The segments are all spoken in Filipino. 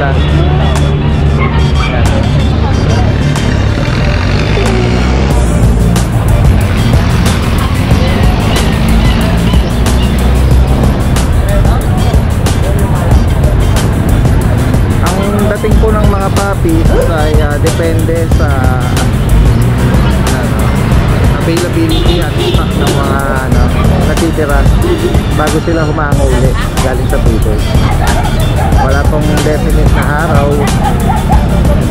sila. Dating po ng mga puppies ay depende sa availability at stock ng mga natitira bago sila humango ulit galing sa breeders. Wala pong definite na araw,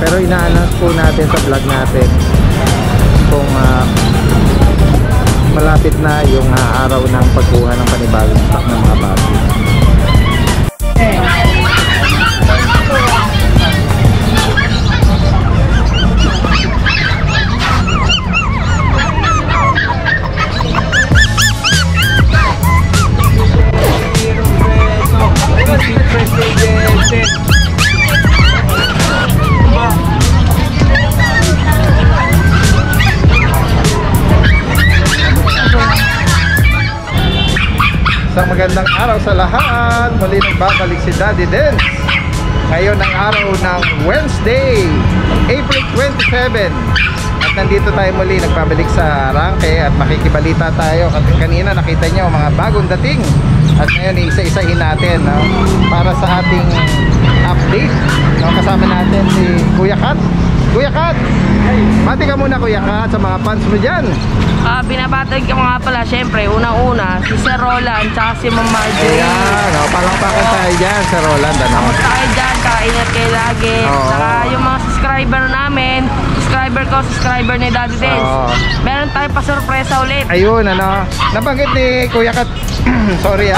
pero ina-announce po natin sa vlog natin kung malapit na yung araw ng pagkuha ng panibagong stock ng mga puppies. Isang magandang araw sa lahat. Muli nagbabalik si Daddy Dance. Ngayon ang araw ng Wednesday, April 27. At nandito tayo muli, nagbabalik sa Arangke at makikibalita tayo. Kanina nakita nyo mga bagong dating. At ngayon isa-isahin natin para sa ating update. Kasama natin si Kuya Kat. Kuya Kat, mati ka muna Kuya Kat sa mga fans mo dyan. Binabatag ko nga pala, syempre, unang-una, si Sir Roland, tsaka si Ma'am Marjorie. Ayan, palakpakan tayo dyan, Sir Roland. Kamusta kayo dyan, kaingat kayo lagi. Saka yung mga subscriber namin, subscriber ni Daddy Dance. Meron tayo pa sorpresa ulit. Ayun, nabanggit ni Kuya Kat. Sorry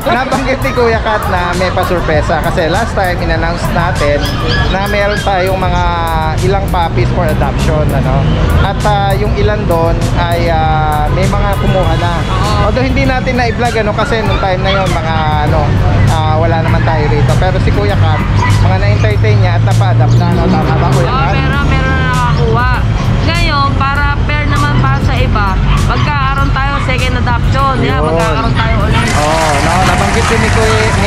nabanggit ni Kuya Kat na may pasurpresa kasi last time in-announce natin na meron tayong mga ilang puppies for adoption at yung ilan doon ay may mga kumuha na, although hindi natin na-i-vlog kasi nung time na yon mga wala naman tayo rito, pero si Kuya Kat mga na-entertain niya at napa-adapt na. Tama ba Kuya Kat? Meron na nakakuha ngayon para fair naman para sa iba. Magkakaroon tayo second adoption. Magkakaroon tayo ulit. Nabanggit din ni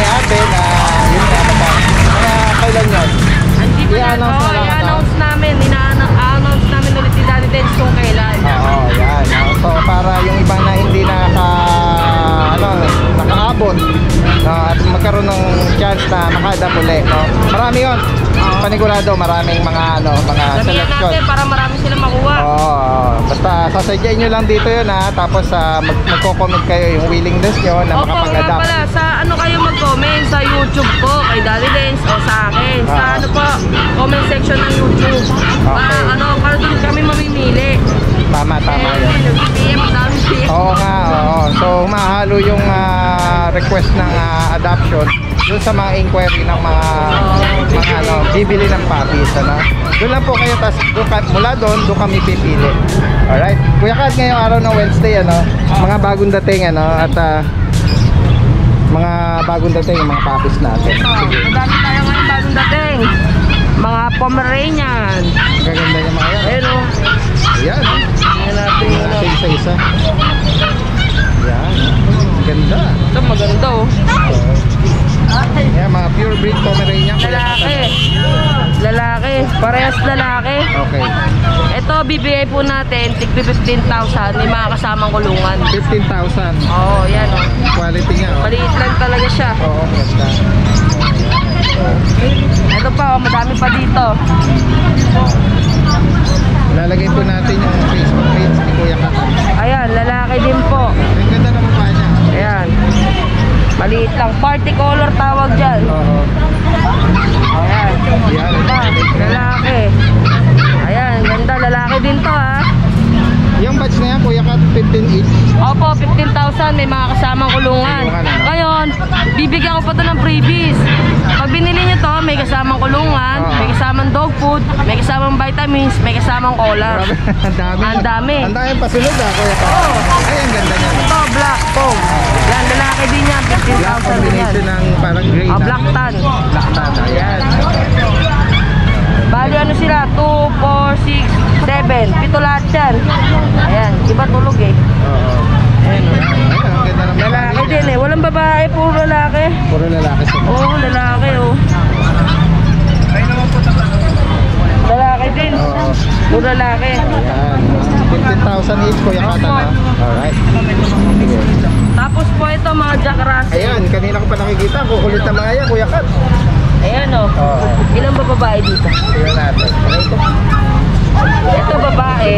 Ate na yun nga ba? Kailan yun? Hindi pa i-announce namin. I-announce namin ulit si Daddy Dance kung kailan. Yan. So para yung ibang na hindi nakaabot at magkaroon ng chance na maka-adapt ulit. Marami yun. Panigurado maraming mga selection natin para marami silang makuha. Basta sasadyain nyo lang dito yun tapos magko-comment kayo yung willingness nyo na makapag-adapt. Pala, sa kayo mag-comment sa YouTube po kay Daddy Dance o sa akin. Sa comment section ng YouTube. Para doon kami mamimili. Tama yun. Oo nga, so mahalo yung request ng adoption doon sa mga inquiry ng mga bibili ng puppies. Doon lang po kayo, mula doon kami pipili. Alright, Kuya Kat, ngayong araw ng Wednesday mga bagong dating at mga bagong dating yung mga puppies natin. Madami tayo ngayon bagong dating. Mga Pomeranian. Gaganda yung mga yan. Ayan. Natin isa-isa. Yan. Ganda. Ito maganda Yan, mga pure breed Pomeranian. Lalaki. Parehas lalaki. Okay. Ito bibigay po natin tig 15,000. May mga kasamang kulungan. 15,000. Yan Quality niya. Maliit lang talaga siya. Ganda. Ito pa madami pa dito. Lalagay po natin yung Facebook page ni Kuya Kat. Ayan, lalaki din po. Ang ganda ng mukha niya. Ayan. Maliit lang. Party color tawag dyan. Ayan. Lalaki. Ayan, ganda. Lalaki din to Yung batch na yan, Kuya Kat, 15 each. Opo, 15,000. May mga kasamang kulungan. Ngayon, bibigyan ko pa to ng freebies. Pag binili nyo to, may kasamang kulungan, may kasamang dog food, may kasamang vitamins, may kasamang collar. Ang dami. Ang dami pasunod Kuya Kat. Ay, ang ganda niya. Ito, black foam. Yan, lalaki din yan. 15,000 combination ng parang gray Black tan. Black tan, ayan. Bali sila, 2, 4, 6, 7. 7 lahat yan. Ayan, iba tulog Ayan, ang ganda ng lalaki din walang babae, puro lalaki. Puro Puro lalaki sila. Oo, lalaki oh. Lalaki din. Oo. Puro lalaki. Ayan. 15,000 each, Kuya Kat, ano? Alright. Sige. Tapos po ito mga Jack Russell. Ayan, kanina ko pa nakikita. Kukulit na mga yan, Kuya Kat. Ayan oh. Oo. Ilang ba babae dito? Tingnan natin. Ito babae.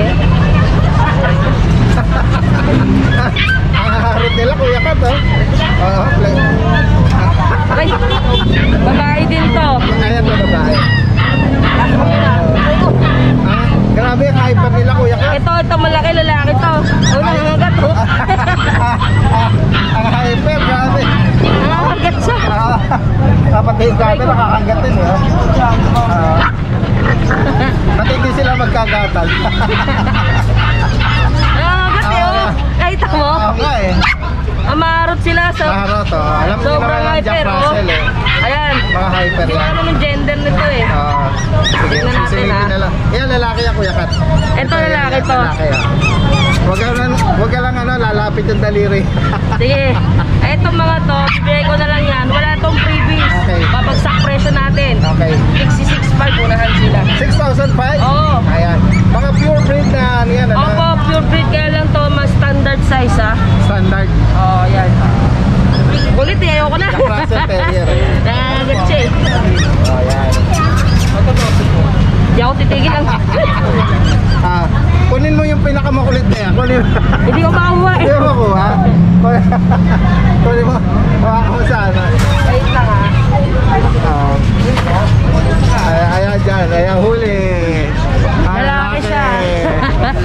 Ang haharap nila, Kuya Kat, oh. Oo, Ay, babae din to. ayan to, babae. Grabe ang hyper nila, Kuya Kat. Ito malaki lalaki to. Oh, nangangagat oh. Ang hyper, grabe. Nangangagat siya. Kapatid yung grabe, nakakanggatin, eh. Pati hindi sila magkagatal. Nangangagat eh oh. Ay, tamo. Oo nga eh. Amarot sila sa Maharot, oh. Alam mo sobrang naman ang Jack hyper oh. Russell, eh. Ayan. Mga hyper Hindi yan. ko naman gender nito eh. Sige, Tignan natin, sisilipin ah. na lang. Yan, lalaki yan, Kuya Kat. Ito lalaki to. Lalaki, ah. Huwag ka lang ano, lalapit yung daliri. Sige. Eto mga to, bibigay ko na lang yan. Wala tong freebies. Okay. Babagsak presyo natin. Okay. 66.5 unahan sila. 6,005? Oo. Ayan. Mga pure breed na ano yan, ano? Opo, pure breed kaya lang to, mas standard size ha. Standard. Oo, yan. Kulit eh, ayoko na. Jack Russell Terrier. Nangangagat siya eh. Oh, yan. Di ako titigil lang. Kunin mo yung pinakamakulit na yan. Kunin mo. Hindi ko makakuha eh. Hindi mo makuha. Kunin mo. Makakakuha sana. Wait lang ha. Ayan dyan. Ayan, huli. Lalaki siya.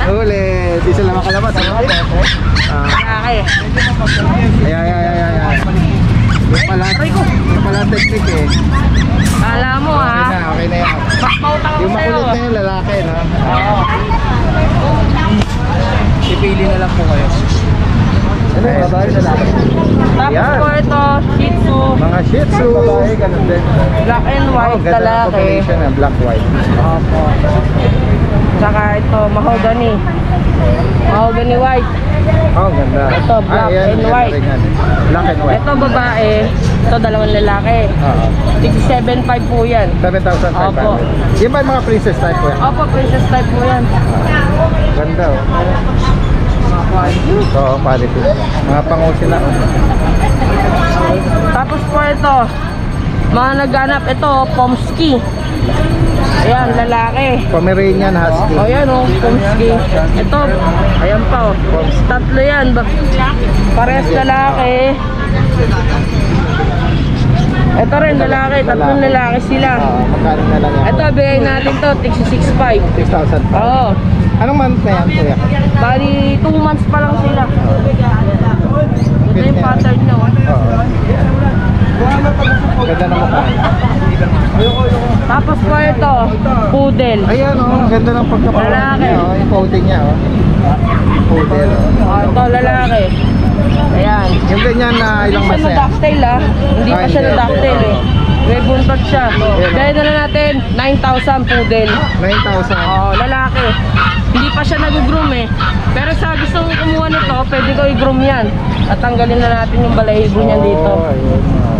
Huli. Di sila makalabas. Lalaki. Ayan. Yung pala technique eh. Kala mo ha. Okay na yan. Pautang Yung ko sa'yo. makulit na yung lalaki, no? Oo. Ipili na lang po kayo. Ano yung babae lalaki? Tapos Yan. po ito, Shih Tzu. Mga Shih Tzu. Babae, ganun din. Black and white, ganda ng lalaki. combination ng black white. Opo. Tsaka ito, mahogany. Mahogany white. Oh, ganda. Ito, black and ganda white. rin yan. Black and white. Ito babae. Ito dalawang lalaki. Oo. 67.5 po yan. 7,500. Opo. Yung ba yung mga princess type po yan? Opo, princess type po yan. Ganda, oh. Oo, quality. Mga pango sila, oh. Tapos po ito, mga naghanap ito, Pomsky. Ayan, lalaki. Pomeranian Husky. O yan o, Pomsky. Ito, ayan pa o. Tatlo yan. Parehas lalaki. Ito rin lalaki, tatlong lalaki sila. Oo, magkano na lang yan? Ito, bigay natin to, 6,500. 6,000 pa. Oo. Anong month na yan, kuya? Bali, 2 months pa lang sila. Ito yung pattern nyo. Oo. Ganda na mukha. Tapos po ito, poodle. Ayan, oh, ganda ng pagkapalaki Lalaki. niya, oh. Yung coating niya, oh. Poodle, oh. O, ito lalaki. Ayan. Yung ganyan na ilang Hindi mas siya na yan? na-ducktail ah. Hindi pa siya hindi, na-ducktail hindi. eh. May buntot siya. Ayan. Dahil na lang natin, 9,000 poodle. 9,000. Oo, lalaki. Hindi pa siya nag-groom eh. Pero sa gusto mong kumuha nito, pwede ko i-groom yan. At tanggalin na natin yung balahibo niyan dito. Oh, ayun, oh.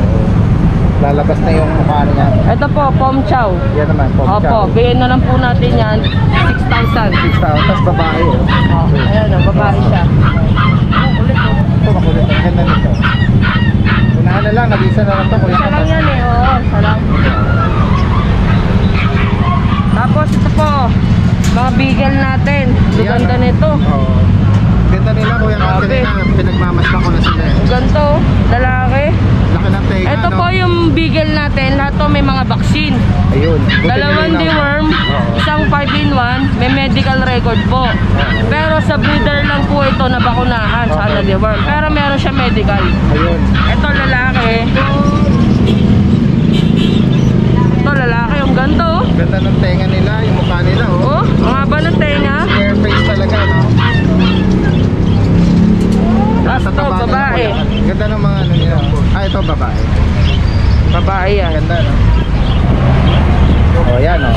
Lalabas na yung mukha niya. Ito po, Pom Chow. Yan naman, pom Opo, chow. bigyan na lang po natin yan, 6,000. 6,000. Tapos babae, oh. Oh, ayan o, babae siya. Ito, makulit. Ang ganda nito. Unahan na lang, nag-isa na lang ito. Isa lang yan eh, oo, isa lang. Tapos ito po, mga beagle natin. Ganda nito. Oo. Ganda nila, kuya. Grabe. Kanina, pinagmamasdan ko na sila. Ganito, lalaki. Laki ng tenga, Ito no? po yung beagle natin, lahat to may mga vaccine. Ayun. Buti Dalawang nila. deworm, Oo. isang 5-in-1, may medical record po. Pero sa breeder lang po ito na bakunahan sa Okay. deworm. Pero meron siya medical. Ayun. Ito lalaki. Ito lalaki, yung ganito oh. Ganda ng tenga nila, yung mukha nila, oh. Oh, ang haba ng tenga. Square face talaga, no? Tapos ito, Tataba na babae. lang, kuya. Ganda ng mga ano nila. Ito babae. Babae yan. Ganda, no? Oh, yan, oh.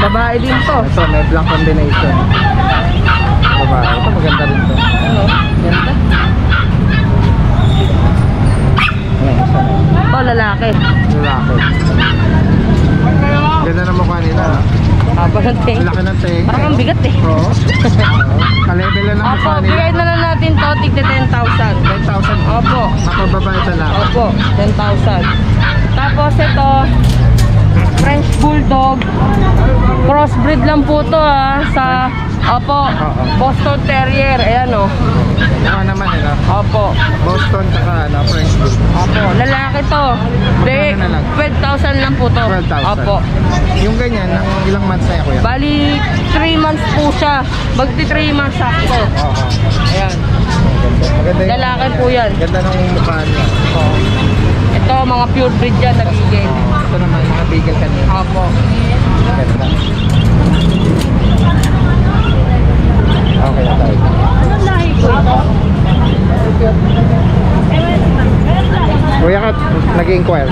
Babae din to. Ito, may black combination. Babae. Ito, maganda rin to. Ano? Ganda. Ayan, isa na. ng tenga. Laki ng tenga. Parang ang bigat eh. Oo. Ka-level lang ng Opo, mukha nila. bigay na lang natin to, tigda 10,000. 10,000. Opo. Makababae sa lahat. Opo, 10,000. Tapos ito, French Bulldog. Crossbreed lang po to sa, opo, Boston Terrier. Ayan o. Ano naman nila? Opo. Boston tsaka French Bulldog. Opo, lalaki to. Di, Magkano na lang? 12,000 lang po to. 12,000. Opo. Yung ganyan, ng ilang months na yan, kuya? Bali, 3 months po siya. Magti 3 months sakto. Oo. Ayan. Maganda yung Lalaki po yan. Ganda ng mukha niya. Ito, mga pure breed yan, nabigay. Ito naman, mga beagle kanina. Opo. Ganda. Okay na tayo. Anong lahi ko ito? Kuya Kat, nag-inquire.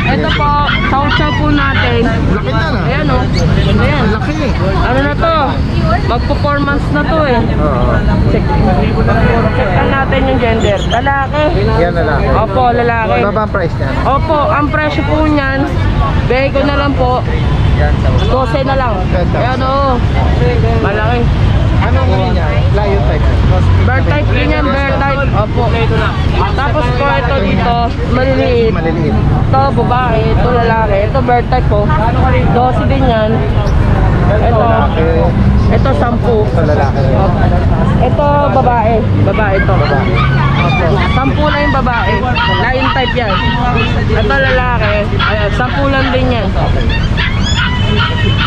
Ito po, chow-chow po natin. Laki na na. Ayan o. Ganda yan. Laki eh. Ano na to? Mag-performance na to eh. Oo. Check lang natin yung gender. Lalaki. Yan na lang. Opo, lalaki. Ano ba ang price niya? Opo, ang presyo po niyan, bigay ko na lang po, Yan. 12 na lang. Ayan o. Malaki. Anong niya? Lion type. Bear type po niyan, bear type. Opo. Tapos po ito dito, maliliit. Maliliit. Ito babae, ito lalaki. Ito bear type po. 12 din yan. Ito, ito 10. Sa lalaki. Ito babae. Babae ito. Opo. 10 lang yung babae. Lion type yan. Ito lalaki. Ayan, 10 lang din yan.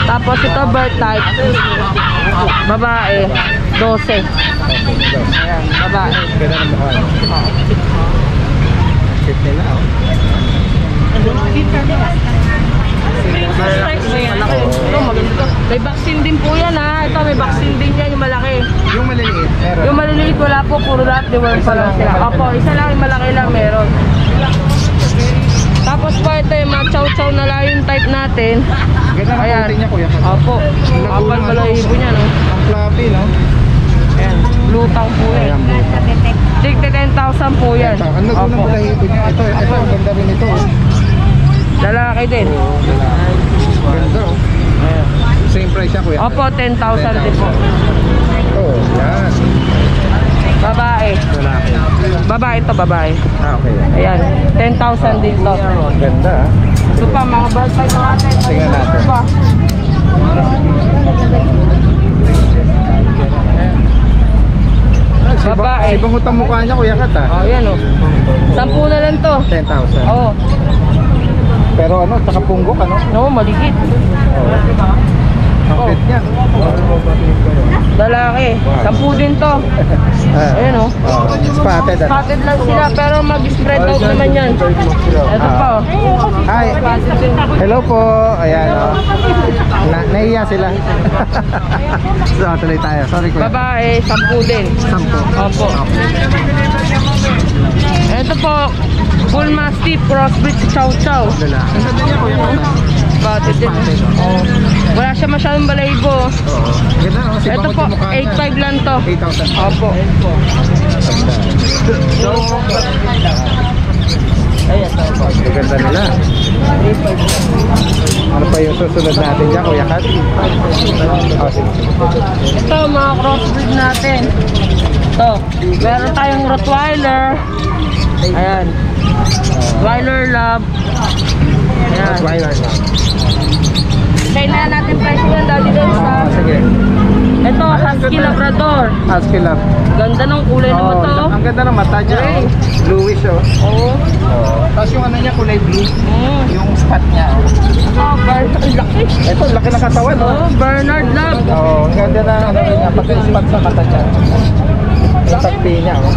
Tapos ito bird type. Babae. 12. Ayan, babae. Ganda ng mukha. Cute nila. Malaki. Ito maganda to. May vaccine din po yan ha. Ito may vaccine din yan yung malaki. Yung maliliit, meron. Yung maliliit wala po. Puro lahat deworm pa lang sila. Opo, isa lang yung malaki lang meron. Tapos po ito yung mga chow-chow na lion type natin. Ganda ng Ayan. puti niya, kuya. Opo. Kapal balahibo niya no. Ang fluffy, no? Ayan. Lutang po yan. Tigte 10,000 po yan. Ang nagulang Opo. balahibo niya. Ito, ang ganda rin ito. Lalaki din. Ganda, oh. Same price siya, kuya. Opo, 10,000 din po. Oh, yan. Babae. Lalaki. Babae ito, babae. Okay. Ayan, 10,000 din to. Ganda, ah. Ito pa, mga bird type natin. Tingnan natin. Ito pa. Babae. Ibang utang mukha niya, kuya Kat, ah. Oh, yan o. 10 na lang to. 10,000. Oo. Pero ano, tsaka punggok, ano? No, maligit. Ang cute niya. Lalaki. 10 din to. Ayan o. Spotted, ano? Spotted lang sila, pero mag-spread out naman yan. Ito pa o. Hi. Hello po. Ayan, oh. Nahiya sila. So, tuloy tayo. Sorry, kuya. Babae, 10 din. 10. Opo. Ito po, Bull Mastiff, crossbreed sa Chow Chow. Lalaki. Ang ganda niya, kuya. Spotted din. Oh. Wala siya masyadong balahibo. Oo. Ganda, no? Si Ito Bangod po, yung mukha niya. 8.5 lang to. 8,000. Opo. Ang ganda nila. Ano pa yung susunod natin dyan, kuya Kat? Oh, sige. Ito, mga crossbreed natin. Ito, meron tayong Rottweiler. Ayan. Rottweiler Lab. Ayan. Rottweiler na. Kaya na natin price yan, dali din sa... Sige. Ito, Husky Labrador. Husky Lab. Ganda ng kulay ng mata. Oh. Ang ganda ng mata niya. Gray. Oh. Bluish, oh. Oo. Tapos yung ano niya, kulay blue. Yung spot niya. Oh, Bernard, laki. Ito, laki ng katawan, oh. Oh, Bernard Lab. Oo, ang ganda na ano niya, pati yung spot sa mata niya. Yung tagpi niya, oh.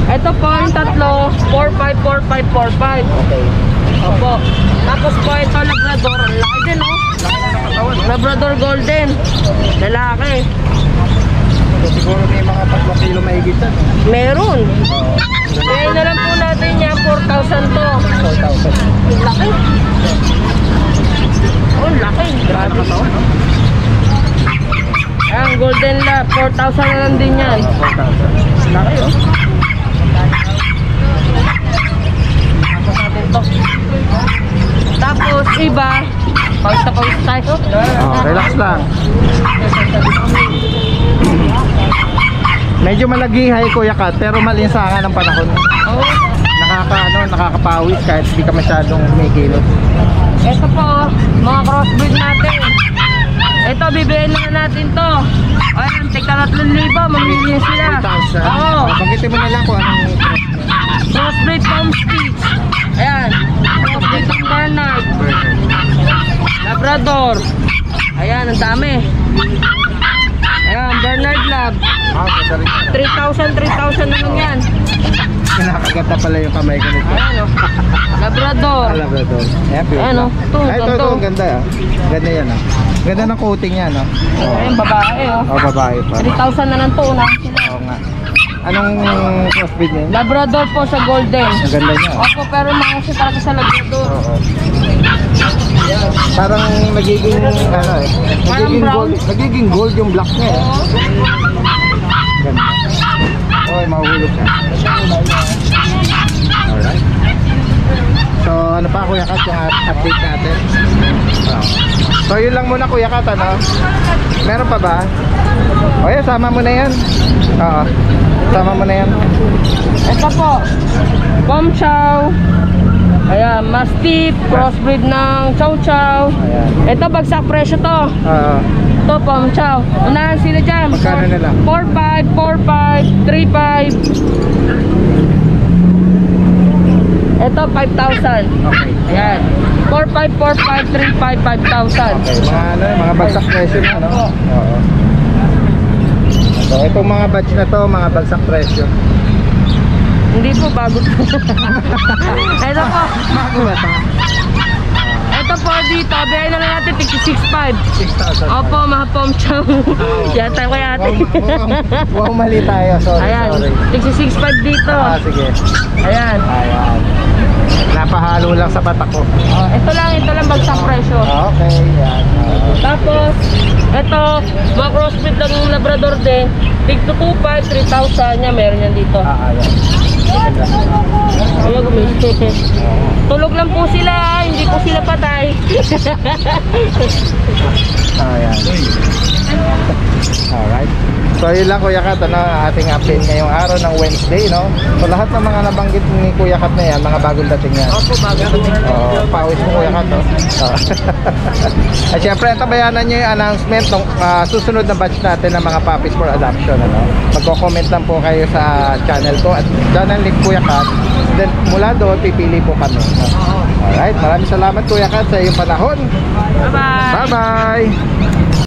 Ito po yung tatlo, 454545. Okay. Opo. Tapos po ito Labrador, ang laki din oh. Labrador Golden. Lalaki. So, siguro may mga 3 kilo mahigit yan. Meron. Oo. Kaya na lang po natin yan, 4,000 to. 4,000. Laki. Oh, laki. Grabe. Katawan, no? Ayan, Golden Lab, 4,000 na lang din yan. 4,000. Laki oh. Tapos iba, pawis na pawis tayo. medyo malagihay Kuya Kat, pero malinsangan ang panahon. Oo. Nakakapawis kahit hindi ka masyadong kumikilos. Ito po, mga crossbreed natin. Ito, bibiliin na natin to. Ayan, tigka 3,000, mamili sila. 3,000. Oo. Banggitin mo na lang kung anong Crossbreed Palm Stitch. Ayan. Crossbreed ng Bernard. Labrador. Ayan, ang dami. Ayan, Bernard Lab. ganda rin. 3,000 naman yan. Kinakagata pala yung kamay ko nito. Ayan o. Labrador. Labrador. Happy. Ayan o. Ito, ganda ah. Ganda yan ah. Ganda ng coating yan ah. Ayan, babae o. Oh, babae pa. 3,000 na lang to. Unahin sila. Oo nga. Anong crossbreed niya? Labrador po sa golden. Ang ganda niya. Opo, pero makasi talaga sa Labrador. Oo. Parang nagiging ano eh. Nagiging brown. gold, nagiging gold yung black niya eh. Ganda. Oy, mahuhulog siya. Alright. So, ano pa Kuya Kat yung update natin? So, yun lang muna Kuya Kat, ano? Meron pa ba? O yan, sama mo na yan. Oo. Sama mo na yan. Ito po, Pom Chow. Ayan, Mastiff, crossbreed ng Chow Chow. Ayan. Ito, bagsak presyo to. Oo. Ito, Pom Chow. Unahan sila dyan. Magkano na lang? 4,500, 4,500, 3,500. Ito, 5,000. Okay. Ayan. 4,500, 4,500, 3,500, 5,000. Okay, mga bagsak presyo na, no? Oo. So, itong mga batch na to, mga bagsak presyo. Hindi po, bago to. Ito po. Bago ba ito? Ito po dito, bigay na lang natin 56,500. 6,000. Opo, mga Pom Chow. Yata ko yate. Wow, mali tayo. Sorry, Ayan, sorry. 66,500 dito. Sige. Ayan. Ayan. Napahalo lang sa batak ko. Oh, ito lang bagsak presyo. Okay, yan. Tapos, ito, mga crossbreed ng Labrador din. Tig to 2,500, 3,000 niya, meron yan dito. Ayan. Ayan, gumisip. Tulog lang po sila, hindi po sila patay. Ayan. Alright. So yun lang Kuya Kat, ano, ating update ngayong araw ng Wednesday, no? So lahat ng mga nabanggit ni Kuya Kat na yan, mga bagong dating yan. Opo, bago. Pawis mo Kuya Kat, no? At syempre, tabayanan nyo yung announcement ng susunod na batch natin ng mga puppies for adoption, ano? Magko-comment lang po kayo sa channel ko at dyan ang link Kuya Kat. Then mula doon, pipili po kami. No? Alright, maraming salamat Kuya Kat sa iyong panahon. Bye-bye. Bye-bye!